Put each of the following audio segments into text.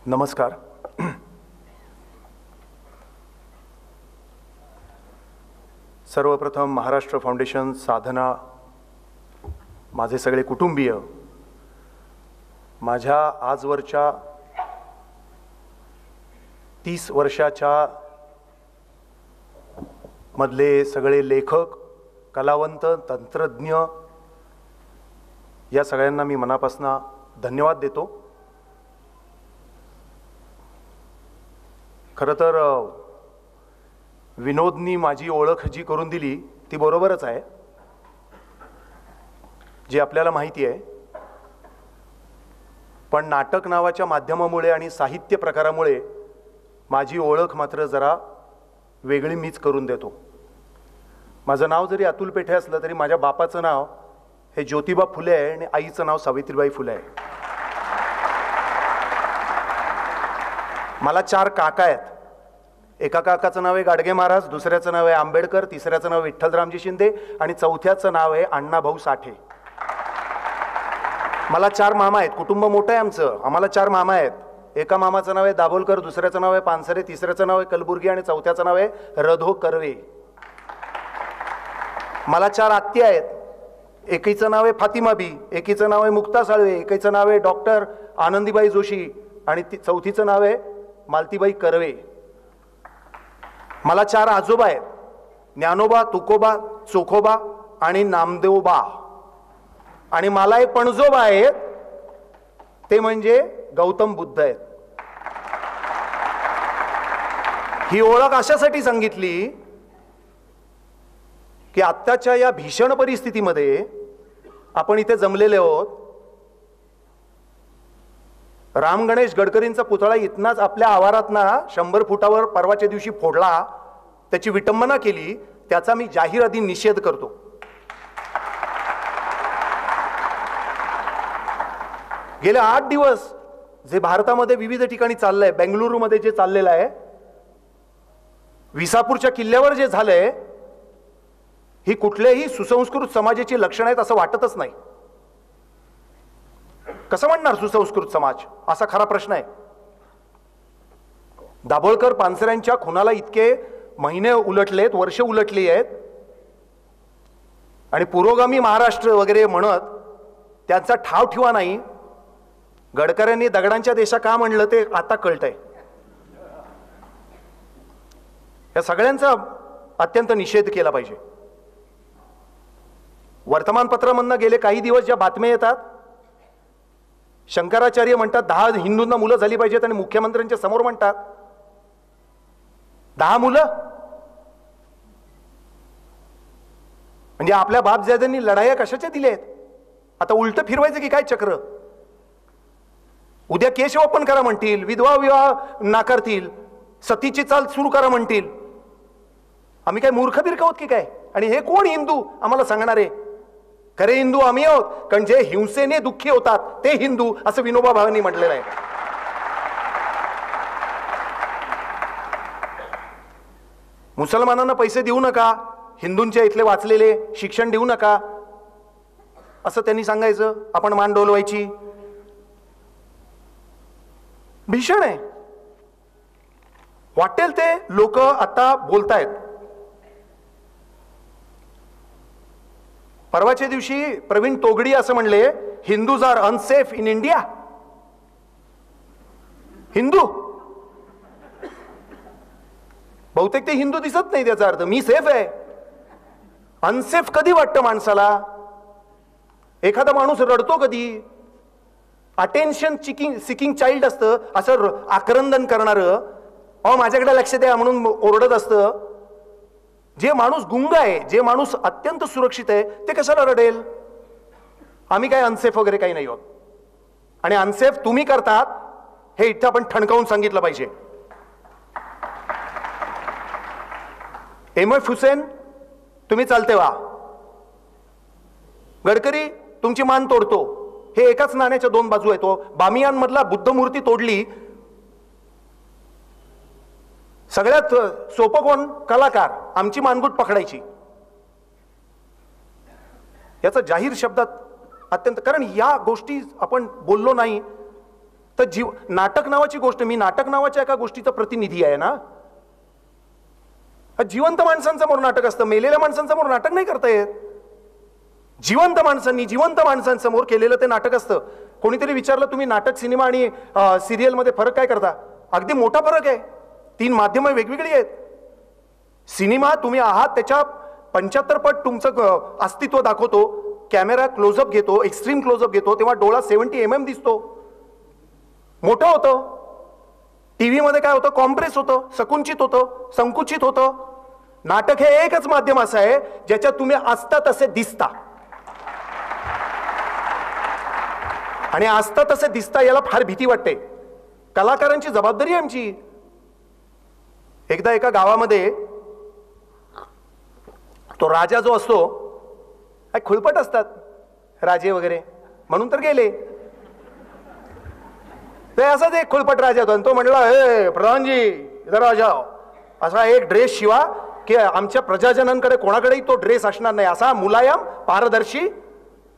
नमस्कार. सर्वप्रथम महाराष्ट्र फाउंडेशन, साधना, माझे सगळे कुटुंबीय, माझ्या आजवरच्या 30 वर्षाच्या मधले सगळे लेखक, कलावंत, तंत्रज्ञ, या सगळ्यांना मी मनापासून धन्यवाद देतो. खरं तर विनोदनी माझी ओळख जी करून दिली ती बरोबरच आहे, जी आपल्याला माहिती आहे. पण नाटक नावाच्या माध्यमामुळे आणि साहित्य प्रकारामुळे माझी ओळख मात्र जरा वेगळी मीच करून देतो. माझं नाव जरी अतुल पेठे असलं तरी माझ्या बापाचं नाव हे ज्योतिबा फुले आहे आणि आईचं नाव सावित्रीबाई फुले आहे. मला 4 काका आहेत. एका काकाचं नाव आहे गाडगे महाराज, दुसऱ्याचं नाव आहे आंबेडकर, तिसऱ्याचं नाव विठ्ठलरामजी शिंदे आणि चौथ्याचं नाव आहे अण्णाभाऊ साठे. मला 4 मामा आहेत. कुटुंब मोठं आहे आमचं. आम्हाला 4 मामा आहेत. एका मामाचं नाव आहे दाभोलकर, दुसऱ्याचं नाव आहे पानसरे, तिसऱ्याचं नाव आहे कलबुर्गी आणि चौथ्याचं नाव आहे रधो कर्वे. मला 4 आत्या आहेत. एकीचं नाव आहे फातिमा बी, एकीचं नाव आहे मुक्ता साळवे, एकीचं नाव आहे डॉक्टर आनंदीबाई जोशी आणि चौथीचं नाव आहे मालतीबाई कर्वे. मला 4 आजोबा आहेत. ज्ञानोबा, तुकोबा, चोखोबा आणि नामदेवबा. आणि मला एक पणजोबा आहेत, ते म्हणजे गौतम बुद्ध आहेत. ही ओळख अशासाठी सांगितली की आत्ताच्या या भीषण परिस्थितीमध्ये आपण इथे जमलेले आहोत. राम गणेश गडकरींचा पुतळा इथनाच आपल्या आवारातना 100 फुटावर परवाच्या दिवशी फोडला, त्याची विटंबना केली, त्याचा मी जाहीर आधी निषेध करतो. गेले 8 दिवस जे भारतामध्ये विविध ठिकाणी चाललंय, बेंगलुरूमध्ये जे चाललेलं आहे, विसापूरच्या किल्ल्यावर जे झालंय, ही कुठल्याही सुसंस्कृत समाजाची लक्षणं आहेत असं वाटतच नाही. कसं म्हणणार सुसंस्कृत समाज, असा खरा प्रश्न आहे. दाभोळकर पानसऱ्यांच्या खुनाला इतके महिने उलटलेत, वर्ष उलटली आहेत आणि पुरोगामी महाराष्ट्र वगैरे म्हणत त्यांचा ठाव ठेवा नाही. गडकऱ्यांनी दगडांच्या देशा का म्हणलं ते आता कळतंय. या सगळ्यांचा अत्यंत निषेध केला पाहिजे. वर्तमानपत्रामधनं गेले काही दिवस ज्या बातम्या येतात, शंकराचार्य म्हणतात 10 हिंदूंना मुलं झाली पाहिजेत आणि मुख्यमंत्र्यांच्या समोर म्हणतात 10 मुलं. म्हणजे आपल्या बापजाद्यांनी लढाया कशाच्या दिल्या आहेत? आता उलट फिरवायचं की काय चक्र? उद्या केश ओपन करा म्हणतील, विधवा विवाह नाकारतील, सतीची चाल सुरू करा म्हणतील. आम्ही काय मूर्ख बिरख आहोत की काय? आणि हे कोण हिंदू आम्हाला सांगणारे? खरे हिंदू आम्ही आहोत, कारण जे हिंसेने दुःखी होतात ते हिंदू, असं विनोबा भावेंनी म्हटलेलं आहे. मुसलमानांना पैसे देऊ नका, हिंदूंच्या इथले वाचलेले शिक्षण देऊ नका, असं त्यांनी सांगायचं. आपण मान डोलवायची. भीषण आहे. वाटेल ते लोक आता बोलतायत. परवाच्या दिवशी प्रवीण तोगडी असं म्हणले, Hindus are unsafe in India. Hindu बहुतेक ते हिंदू दिसत नाही. त्याचा अर्थ मी सेफ आहे. अनसेफ कधी वाटतं माणसाला? एखादा माणूस रडतो कधी? अटेन्शन सिकिंग चाइल्ड असतं, असं आक्रंदन करणारं, अहो माझ्याकडे लक्ष द्या म्हणून ओरडत असतं. जे माणूस गुंग आहे, जे माणूस अत्यंत सुरक्षित आहे, ते कशाला रडेल? आम्ही काय अनसेफ वगैरे काही नाही आहोत. आणि अनसेफ तुम्ही करतात हे इथं आपण ठणकावून सांगितलं पाहिजे. एम एफ हुसेन तुम्ही चालते व्हा, गडकरी तुमची मान तोडतो. हे एकाच नाण्याच्या 2 बाजू आहेत. बामियान मधला बुद्ध मूर्ती तोडली. सगळ्यात सोपं कोण? कलाकार. आमची मानगूट पकडायची. याचा जाहीर शब्दात अत्यंत, कारण या गोष्टी आपण बोललो नाही तर नाटक नावाची गोष्ट, मी नाटक नावाच्या एका गोष्टीचा प्रतिनिधी आहे ना. जिवंत माणसांसमोर नाटक असतं, मेलेल्या माणसांसमोर नाटक नाही करता येत. जिवंत माणसांनी जिवंत माणसांसमोर केलेलं ते नाटक असतं. कोणीतरी विचारलं तुम्ही नाटक, सिनेमा आणि सिरियल मध्ये फरक काय करता? अगदी मोठा फरक आहे. 3 माध्यमं वेगवेगळी आहेत. सिनेमा तुम्ही आहात त्याच्या 75 पट तुमचं अस्तित्व दाखवतो. कॅमेरा क्लोजअप घेतो, एक्स्ट्रीम क्लोजअप घेतो, तेव्हा डोळा 70 mm दिसतो, मोठं होतं. टीव्ही मध्ये काय होतं? कॉम्प्रेस होतं, संकुचित होतं, संकुचित होतं. नाटक हे एकच माध्यम असं आहे ज्याच्यात तुम्ही असता तसे दिसता. आणि असता तसे दिसता याला फार भीती वाटते. कलाकारांची जबाबदारी आहे आमची. एकदा एका गावामध्ये तो राजा जो असतो, खुळपट असतात राजे वगैरे, म्हणून तर गेले. ते असाच एक खुळपट राजा होता. तो म्हणला, हे प्रधानजी इधर आ जाओ, असा एक ड्रेस शिवा की आमच्या प्रजाजनांकडे कोणाकडेही तो ड्रेस असणार नाही, असा मुलायम पारदर्शी.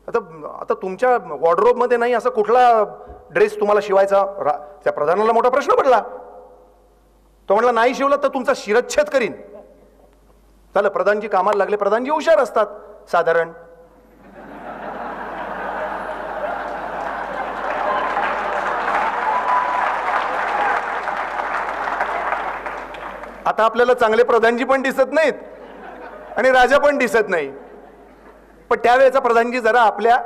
आता तुमच्या वॉर्डरोब मध्ये नाही असा कुठला ड्रेस तुम्हाला शिवायचा? त्या प्रधानाला मोठा प्रश्न पडला. तो म्हणला, नाही शिवला तर तुमचा शिरच्छेद करीन. झालं, प्रधानजी कामाला लागले. प्रधानजी हुशार असतात साधारण. आता आपल्याला चांगले प्रधानजी पण दिसत नाहीत आणि राजा पण दिसत नाही, पण त्यावेळेचा प्रधानजी जरा आपल्या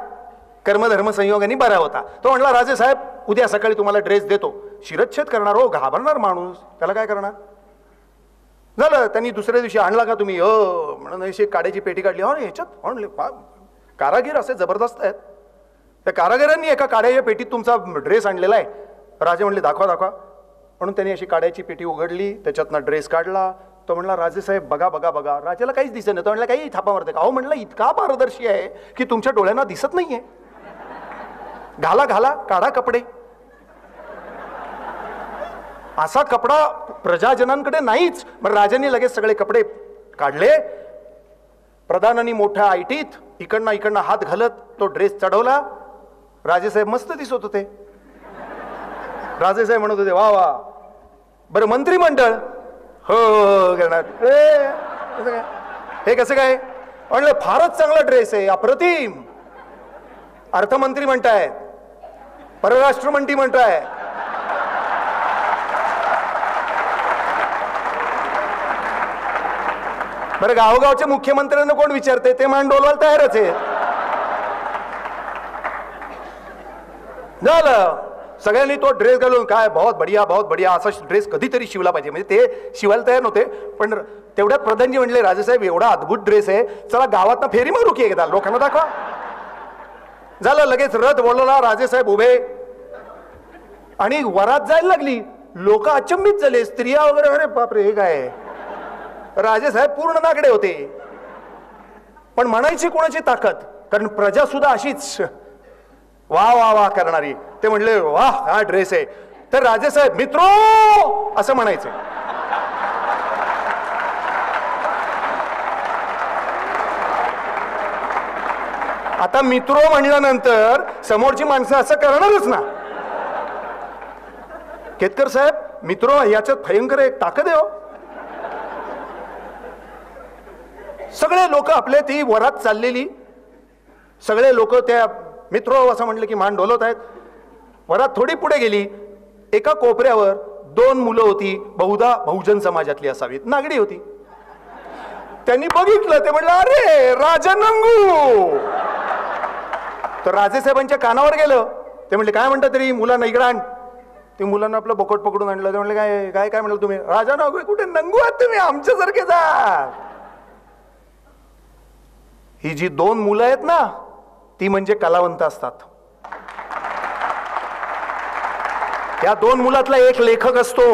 कर्मधर्म संयोगाने बरा होता. तो म्हणला, राजे साहेब उद्या सकाळी तुम्हाला ड्रेस देतो. शिरच्छेद करणार हो, घाबरणार माणूस, त्याला काय करणार. झालं, त्यांनी दुसऱ्या दिवशी आणला का तुम्ही म्हणून अशी काड्याची पेटी काढली. हो ह्याच्यात म्हणले, कारागीर असे जबरदस्त आहेत. त्या कारागिरांनी एका काड्याच्या पेटीत तुमचा ड्रेस आणलेला आहे. राजे म्हणले, दाखवा दाखवा. म्हणून त्यांनी अशी काड्याची पेटी उघडली, त्याच्यातनं ड्रेस काढला. तो म्हणला, राजेसाहेब बघा बघा बघा. राजाला काहीच दिसत नाही. तो म्हणला, काही थापा मारते का? अहो म्हणलं, इतका पारदर्शी आहे की तुमच्या डोळ्यांना दिसत नाहीये. घाला घाला, काढा कपडे. असा कपडा प्रजाजनांकडे नाहीच. मग राजांनी लगेच सगळे कपडे काढले. प्रधानांनी मोठ्या आयटीत इकडनं हात घालत तो ड्रेस चढवला. राजेसाहेब मस्त दिसत होते. राजेसाहेब म्हणत होते, वा वा. बरं, मंत्रिमंडळ? हो करणार. हे कसं काय? म्हणलं, फारच चांगला ड्रेस आहे, अप्रतिम. अर्थमंत्री म्हणतायत, परराष्ट्र मंत्री म्हणताय. बरं, गावोगावच्या मुख्यमंत्र्यांना कोण विचारते? ते मान डोलवायला तयारच आहे. झालं, सगळ्यांनी तो ड्रेस घालून, काय बहुत बढिया असा ड्रेस कधीतरी शिवला पाहिजे. म्हणजे ते शिवायला तयार नव्हते, पण तेवढ्यात प्रधानजी म्हणले, राजेसाहेब एवढा अद्भुत ड्रेस आहे, चला गावात फेरी मारू की एकदा, लोकांना दाखवा. झालं, लगेच रथ बोलवला. राजेसाहेब उभे आणि वरात जायला लागली. लोक अचंबित झाले, स्त्रिया वगैरे. अरे बापरे, हे काय? राजेसाहेब पूर्ण नागडे होते, पण म्हणायची कोणाची ताकद, कारण प्रजा सुद्धा अशीच वा वा वा करणारी. ते म्हणले, वाह हा ड्रेस आहे. तर राजेसाहेब, मित्रो असं म्हणायचे. आता मित्रो म्हणल्यानंतर समोरची माणसं असं करणारच ना. केतकर साहेब, मित्रो याच्यात भयंकर एक ताकद आहे हो. सगळे लोक आपले, ती वरात चाललेली, सगळे लोक त्या मित्रो असं म्हटलं की मान डोलवत आहेत. वरात थोडी पुढे गेली. एका कोपऱ्यावर 2 मुलं होती, बहुधा बहुजन समाजातली असावीत, नागडी होती. त्यांनी बघितलं, ते म्हणलं, अरे राजा नंगू. तर राजेसाहेबांच्या कानावर गेलं. ते म्हणले, काय म्हणतात तरी मुलांना इकडं आण. ते मुलांना आपलं बोकट पकडून आणलं. ते म्हणले, काय काय काय म्हणलं तुम्ही? राजा नंगू कुठे? नंगू आहात तुम्ही, आमच्यासारखे जा. ही जी 2 मुलं आहेत ना, ती म्हणजे कलावंत असतात. या 2 मुलातला एक लेखक असतो,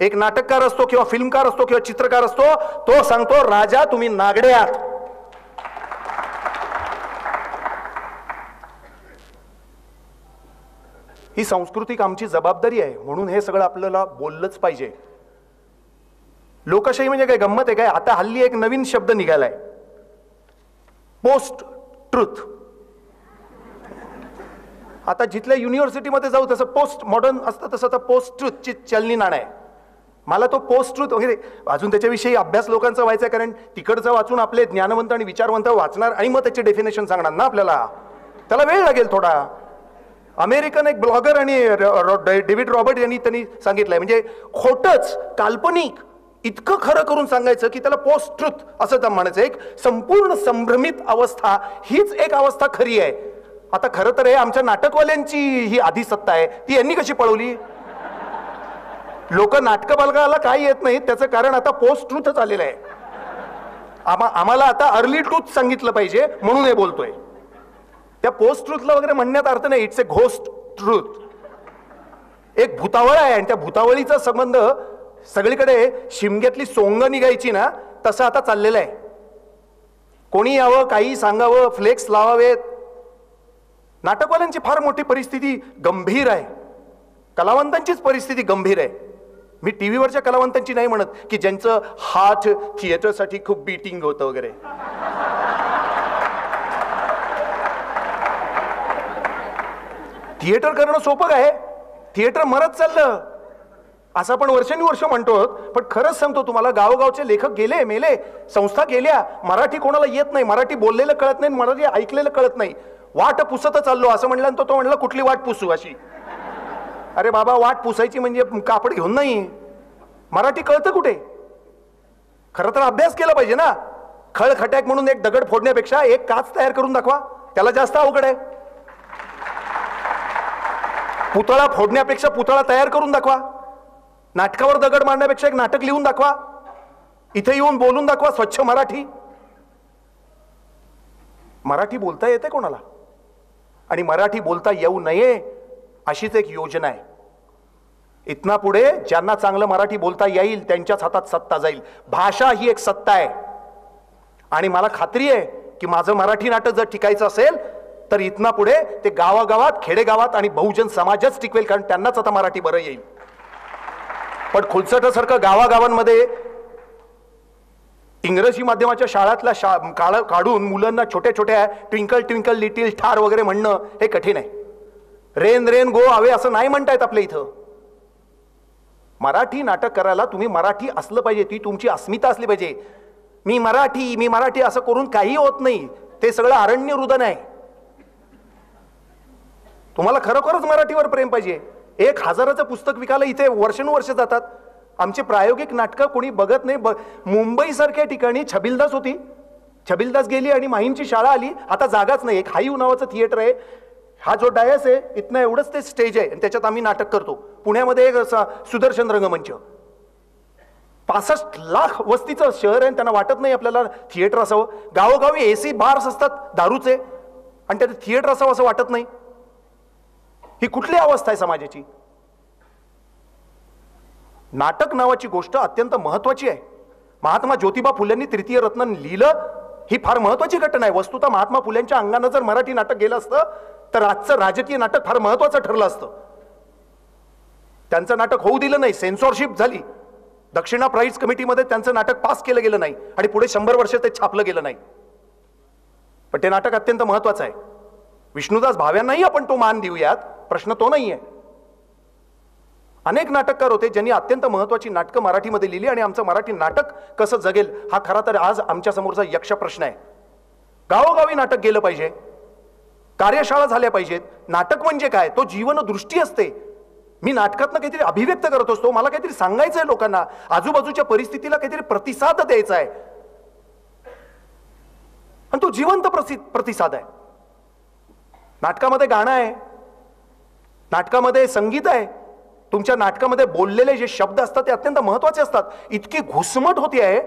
एक नाटककार असतो किंवा फिल्मकार असतो किंवा चित्रकार असतो. तो सांगतो, राजा तुम्ही नागडे आहात. ही सांस्कृतिक आमची जबाबदारी आहे. म्हणून हे सगळं आपल्याला बोललंच पाहिजे. लोकशाही म्हणजे काय गंमत आहे काय? आता हल्ली एक नवीन शब्द निघालाय, पोस्ट ट्रुथ. आता जिथल्या युनिव्हर्सिटीमध्ये जाऊ तसं पोस्ट मॉडर्न असतं, तसं आता पोस्ट ट्रुथची चलनी नाणं आहे. मला तो पोस्ट ट्रुथ वगैरे अजून त्याच्याविषयी अभ्यास लोकांचा व्हायचा, कारण तिकडचं वाचून आपले ज्ञानवंत आणि विचारवंत वाचणार आणि मग त्याचे डेफिनेशन सांगणार ना आपल्याला. त्याला वेळ लागेल थोडा. अमेरिकन एक ब्लॉगर आणि डेव्हिड रॉबर्ट यांनी त्यांनी सांगितलंय, म्हणजे खोटच काल्पनिक इतकं खरं करून सांगायचं की त्याला पोस्ट ट्रुथ असं म्हणायचं. एक संपूर्ण संभ्रमित अवस्था, हीच एक अवस्था खरी आहे. आता खरं तर हे आमच्या नाटकवाल्यांची ही आधी सत्ता आहे, ती यांनी कशी पळवली? लोक नाटक बघायला काय येत नाही, त्याचं कारण आता पोस्ट ट्रुथच आलेलं आहे. आम्हाला आता अर्ली ट्रुथ सांगितलं पाहिजे म्हणून हे बोलतोय. त्या पोस्ट ट्रुथला वगैरे म्हणण्यात अर्थ नाही. It's a ghost truth. एक भूतावळ आहे आणि त्या भूतावळीचा संबंध सगळीकडे शिमग्यातली सोंग निघायची ना, तसं आता चाललेलं आहे. कोणी यावं, काही सांगावं, फ्लेक्स लावावेत. नाटकवाल्यांची फार मोठी परिस्थिती गंभीर आहे. कलावंतांचीच परिस्थिती गंभीर आहे. मी टीव्हीवरच्या कलावंतांची नाही म्हणत की ज्यांचं हार्ट थिएटरसाठी खूप बीटिंग होतं वगैरे. थिएटर करणं सोपं काय? थिएटर मरत चाललं असं आपण वर्षानुवर्ष म्हणतो. पण खरंच सांगतो तुम्हाला, गावोगावचे लेखक गेले, मेले, संस्था गेल्या. मराठी कोणाला येत नाही, मराठी बोललेलं कळत नाही, मराठी ऐकलेलं कळत नाही. वाट पुसत चाललो असं म्हणल्यानंतर तो म्हणला कुठली वाट पुसू अशी. अरे बाबा, वाट पुसायची म्हणजे कापड घेऊन नाही. मराठी कळतं कुठे? खरं तर अभ्यास केला पाहिजे ना. खळखट्याक म्हणून एक दगड फोडण्यापेक्षा एक काच तयार करून दाखवा, त्याला जास्त अवघड आहे. पुतळा फोडण्यापेक्षा पुतळा तयार करून दाखवा. नाटकावर दगड मारण्यापेक्षा एक नाटक लिहून दाखवा. इथे येऊन बोलून दाखवा स्वच्छ मराठी. मराठी बोलता येते कोणाला? आणि मराठी बोलता येऊ नये अशीच एक योजना आहे. इथना पुढे ज्यांना चांगलं मराठी बोलता येईल त्यांच्याच हातात सत्ता जाईल. भाषा ही एक सत्ता आहे. आणि मला खात्री आहे की माझं मराठी नाटक जर टिकायचं असेल तर इथना पुढे ते गावागावात, खेडेगावात आणि बहुजन समाजच टिकवेल, कारण त्यांनाच आता मराठी बरं येईल. पण खुलसटासारखं गावागावांमध्ये इंग्रजी माध्यमाच्या शाळातल्या काढून मुलांना छोट्या छोट्या ट्विंकल ट्विंकल लिटिल स्टार वगैरे म्हणणं हे कठीण आहे. रेन रेन गो अवे असं नाही म्हणतायत आपल्या इथं. मराठी नाटक करायला तुम्ही मराठी असलं पाहिजे, ती तुमची अस्मिता असली पाहिजे. मी मराठी असं करून काही होत नाही. ते सगळं अरण्य रुदन आहे. तुम्हाला खरोखरच मराठीवर प्रेम पाहिजे. 1000चं पुस्तक विकायला इथे वर्षानुवर्ष जातात. आमचे प्रायोगिक नाटकं कोणी बघत नाही. मुंबई सारख्या ठिकाणी छबिलदास होती, छबिलदास गेली आणि माहीमची शाळा आली. आता जागाच नाही. एक हाईव नावाचं थिएटर आहे. हा जो डायस आहे इथनं एवढंच ते स्टेज आहे आणि त्याच्यात आम्ही नाटक करतो. पुण्यामध्ये एक सुदर्शन रंगमंच. 65 लाख वस्तीचं शहर आहे. त्यांना वाटत नाही आपल्याला थिएटर असावं. गावोगावी एसी बार्स असतात दारूचे आणि त्यात थिएटर असावं असं वाटत नाही. ही कुठली अवस्था आहे समाजाची? नाटक नावाची गोष्ट अत्यंत महत्वाची आहे. महात्मा ज्योतिबा फुलेंनी तृतीय रत्न लिहिलं, ही फार महत्वाची घटना आहे. वस्तुतः महात्मा फुलेंच्या अंगानं जर मराठी नाटक गेलं असतं तर आजचं राजकीय नाटक फार महत्वाचं ठरलं असतं. त्यांचं नाटक होऊ दिलं नाही, सेन्सॉरशिप झाली. दक्षिणा प्राईज कमिटीमध्ये त्यांचं नाटक पास केलं गेलं नाही आणि पुढे 100 वर्ष ते छापलं गेलं नाही. पण ते नाटक अत्यंत महत्वाचं आहे. विष्णुदास भाव्यांनाही आपण तो मान देऊयात, प्रश्न तो नाहीये. अनेक नाटककार होते ज्यांनी अत्यंत महत्वाची नाटकं मराठीमध्ये लिहिली आणि आमचं मराठी नाटक कसं जगेल हा खरा तर आज आमच्या समोरचा यक्ष प्रश्न आहे. गावोगावी नाटक गेलं पाहिजे, कार्यशाळा झाल्या पाहिजेत. नाटक म्हणजे काय? तो जीवनदृष्टी असते. मी नाटकातनं काहीतरी अभिव्यक्त करत असतो, मला काहीतरी सांगायचं आहे लोकांना, आजूबाजूच्या परिस्थितीला काहीतरी प्रतिसाद द्यायचा आहे आणि तो जिवंत प्रतिसाद आहे. नाटकामध्ये गाणं आहे, नाटकामध्ये संगीत आहे. तुमच्या नाटकामध्ये बोललेले जे शब्द असतात ते अत्यंत महत्वाचे असतात. इतकी घुसमट होती आहे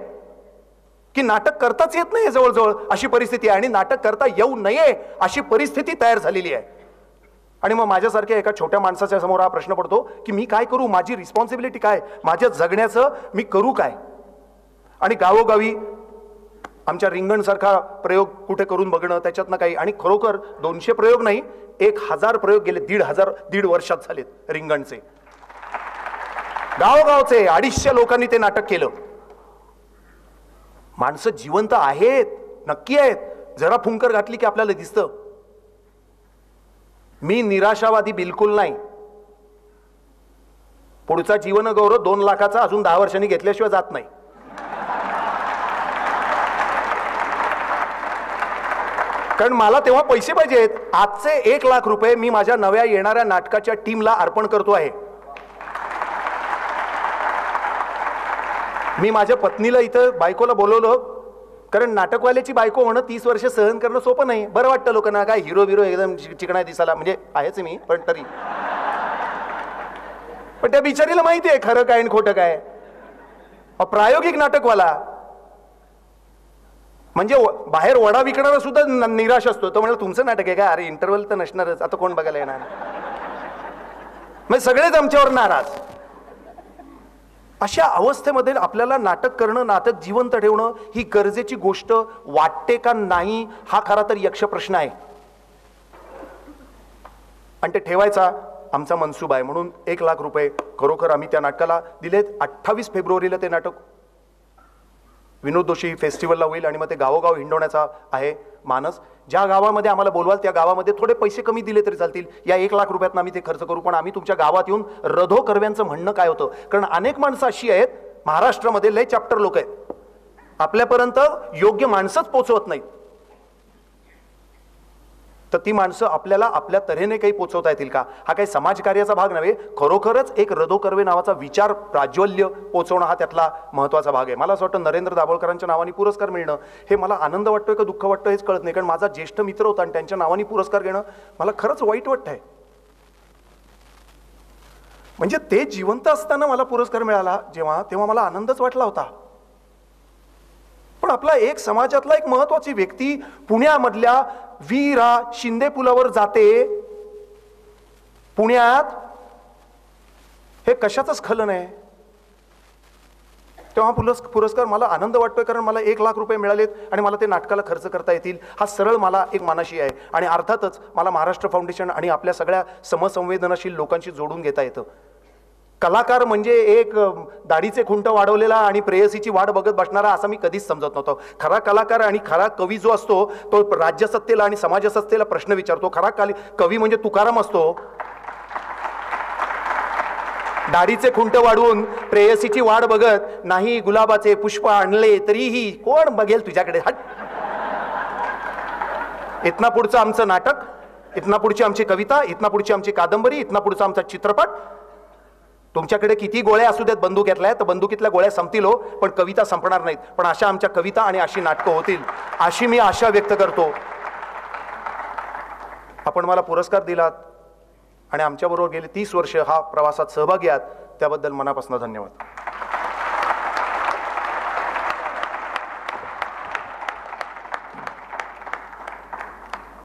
की नाटक करताच येत नाही जवळजवळ अशी परिस्थिती आहे आणि नाटक करता येऊ नये अशी परिस्थिती तयार झालेली आहे. आणि मग माझ्यासारख्या एका छोट्या माणसाच्या समोर हा प्रश्न पडतो की मी काय करू? माझी रिस्पॉन्सिबिलिटी काय? माझ्या जगण्याचं मी करू काय? आणि गावोगावी आमच्या रिंगणसारखा प्रयोग कुठे करून बघणं, त्याच्यातनं काही. आणि खरोखर 200 प्रयोग नाही, 1000 प्रयोग गेले. 1.5 वर्षात झालेत रिंगणचे. गावोगावचे 250 लोकांनी ते नाटक केलं. माणसं जिवंत आहेत, नक्की आहेत. जरा फुंकर घातली की आपल्याला दिसतं. मी निराशावादी बिलकुल नाही. पुढचा जीवन गौरव 2 लाखाचा अजून 10 वर्षांनी घेतल्याशिवाय जात नाही. कारण मला तेव्हा पैसे पाहिजेत. आजचे 1 लाख रुपये मी माझ्या नव्या येणाऱ्या नाटकाच्या टीमला अर्पण करतो आहे. मी माझ्या पत्नीला इथं बायकोला बोलवलं, कारण नाटकवाल्याची बायको होणं 30 वर्ष सहन करणं सोपं नाही. बरं वाटतं लोकांना, काय हिरो बिरो एकदम चिकणा दिसायला, म्हणजे आहेच मी पण तरी. पण त्या बिचारीला माहिती आहे खरं काय आणि खोटं काय. प्रायोगिक नाटकवाला म्हणजे बाहेर वडा विकणारा सुद्धा निराश असतो. तो म्हणजे तुमचं नाटक आहे का, अरे इंटरव्हल तर नसणारच, आता कोण बघायला येणार. म्हणजे सगळेच आमच्यावर नाराज. अशा अवस्थेमध्ये आपल्याला नाटक करणं, नाटक जिवंत ठेवणं ही गरजेची गोष्ट वाटते का नाही, हा खरा तर यक्ष प्रश्न आहे. आणि ते ठेवायचा आमचा मनसूबा आहे. म्हणून 1 लाख रुपये खरोखर आम्ही त्या नाटकाला दिलेत. 28 फेब्रुवारीला ते नाटक विनोद दोषी फेस्टिवलला होईल आणि मग ते गावोगाव हिंडवण्याचा आहे मानस. ज्या गावामध्ये आम्हाला बोलवाल त्या गावामध्ये थोडे पैसे कमी दिले तरी चालतील. या 1 लाख रुपयातनं आम्ही ते खर्च करू. पण आम्ही तुमच्या गावात येऊन रधो कर्व्यांचं म्हणणं काय होतं, कारण अनेक माणसं अशी आहेत महाराष्ट्रामध्ये, लय चॅप्टर लोक आहेत, आपल्यापर्यंत योग्य माणसंच पोचवत नाहीत. तर ती माणसं आपल्याला आपल्या तऱ्हेने काही पोचवता येतील का, हा काही समाजकार्याचा भाग नव्हे, खरोखरच एक रधो कर्वे नावाचा विचार प्राज्वल्य पोचवणं हा त्यातला महत्वाचा भाग आहे. मला असं वाटतं नरेंद्र दाभोळकरांच्या नावाने पुरस्कार मिळणं हे मला आनंद वाटतोय का दुःख वाटतं हेच कळत नाही. कारण माझा ज्येष्ठ मित्र होता आणि त्यांच्या नावाने पुरस्कार घेणं मला खरंच वाईट वाटतंय. म्हणजे ते जिवंत असताना मला पुरस्कार मिळाला जेव्हा, तेव्हा मला आनंदच वाटला होता. पण आपला एक समाजातला एक महत्वाची व्यक्ती पुण्यामधल्या वीरा शिंदे पुलावर जाते पुण्यात, हे कशाचं स्खलन आहे. तेव्हा पुरस्कार मला आनंद वाटतोय, कारण मला 1 लाख रुपये मिळालेत आणि मला ते नाटकाला खर्च करता येतील. हा सरळ मला एक मानशी आहे. आणि अर्थातच मला महाराष्ट्र फाउंडेशन आणि आपल्या सगळ्या समसंवेदनशील लोकांशी जोडून घेता येतं. कलाकार म्हणजे एक दाढीचे खुंट वाढवलेला आणि प्रेयसीची वाट बघत बसणारा असं मी कधीच समजत नव्हतो. खरा कलाकार आणि खरा कवी जो असतो तो राज्यसत्तेला आणि समाजसत्तेला प्रश्न विचारतो. खरा कवी म्हणजे तुकाराम असतो. दाढीचे खुंट वाढवून प्रेयसीची वाट बघत, नाही गुलाबाचे पुष्प आणले तरीही कोण बघेल तुझ्याकडे. हट. इथना पुढचं आमचं नाटक, इथना पुढची आमची कविता, इथना पुढची आमची कादंबरी, इथना पुढचा आमचा चित्रपट. तुमच्याकडे किती गोळ्या असू देत बंदूक घेतलाय तर बंदुकीतल्या गोळ्या संपतील हो, पण कविता संपणार नाहीत. पण अशा आमच्या कविता आणि अशी नाटकं होतील अशी मी आशा व्यक्त करतो. आपण मला पुरस्कार दिलात आणि आमच्याबरोबर गेले 30 वर्ष हा प्रवासात सहभागी आहात, त्याबद्दल मनापासून धन्यवाद.